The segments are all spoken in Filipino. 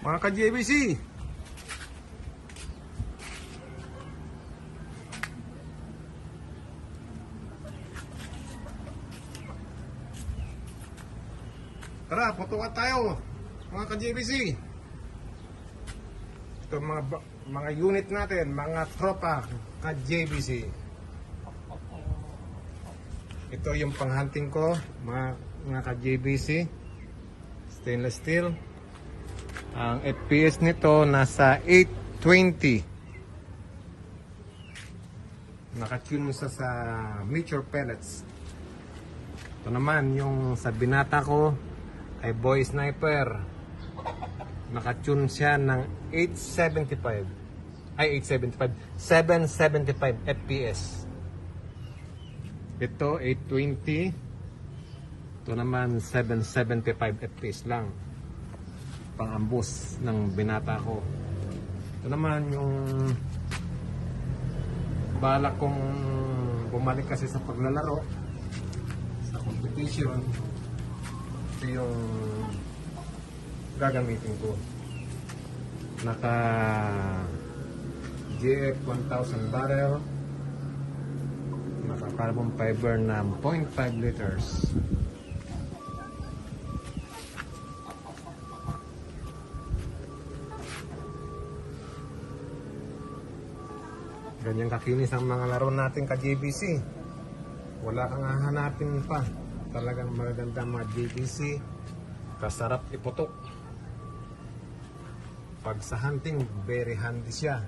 Mga ka-JBC, tara, putukan tayo. Mga ka-JBC, ito mga unit natin, mga tropa ka-JBC. Ito yung panghunting ko, mga ka-JBC, stainless steel. Ang FPS nito nasa 820. Nakatune mo sa mature pellets. Ito naman yung sa binata ko ay Boy Sniper. Nakatune siya ng 875. Ay 875, 775 FPS. Ito 820. Ito naman 775 FPS lang. Pang-ambos ng binata ko. Ito naman yung balak kong bumalik kasi sa paglalaro, sa competition. Ito yung gagamitin ko. Naka GF 1000 barrel, naka carbon fiber na 0.5 liters. Ganyan kakinis ang mga laro natin ka-JBC. Wala kang hahanapin pa. Talagang magaganda mga JBC. Kasarap iputok. Pag sa hunting, very handy siya.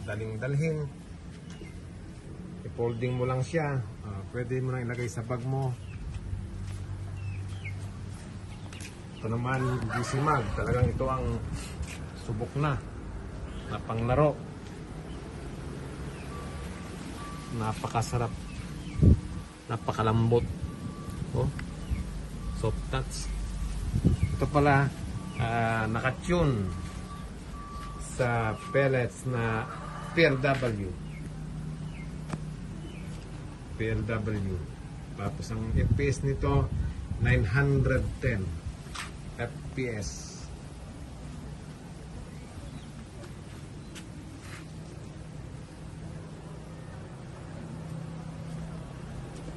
Daling dalhin. I-folding mo lang siya. Pwede mo lang ilagay sa bag mo. Ito naman, GC Mag. Talagang ito ang subok na panglaro. Napakasarap, napakalambot. Oh, soft touch. Ito pala nakatune sa pellets na PLW. Tapos ang FPS nito 910 FPS.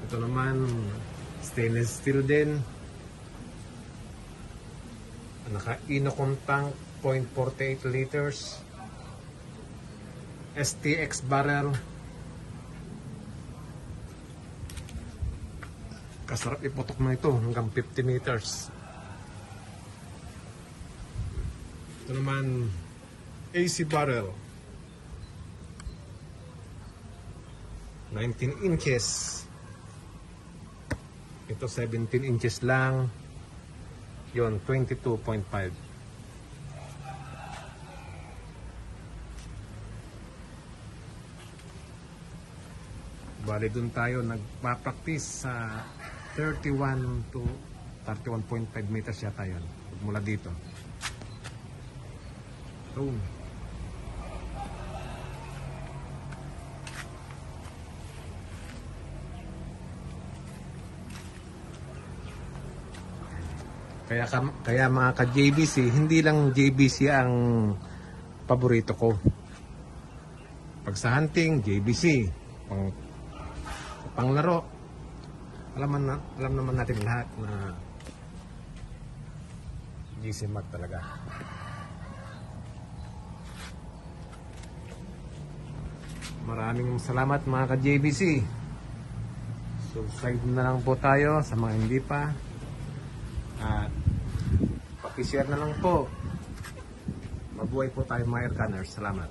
Ito naman stainless steel din. Naka Inocom tank 0.48 liters. STX barrel. Kasarap iputok na ito hanggang 50 meters. Ito naman AC barrel. 19 inches. Ito 17 inches lang. Yon 22.5. Bali dun tayo nagpa-practice sa 31 to 31.5 meters yata yun. Mula dito. Boom. Kaya mga ka-JBC, hindi lang JBC ang paborito ko. Pag sa hunting, JBC. Panglaro, alam naman natin lahat na GC Mag talaga. Maraming salamat mga ka-JBC. Subscribe na lang po tayo sa mga hindi pa. At pakishare na lang po. Mabuhay po tayo mga air gunners. Salamat.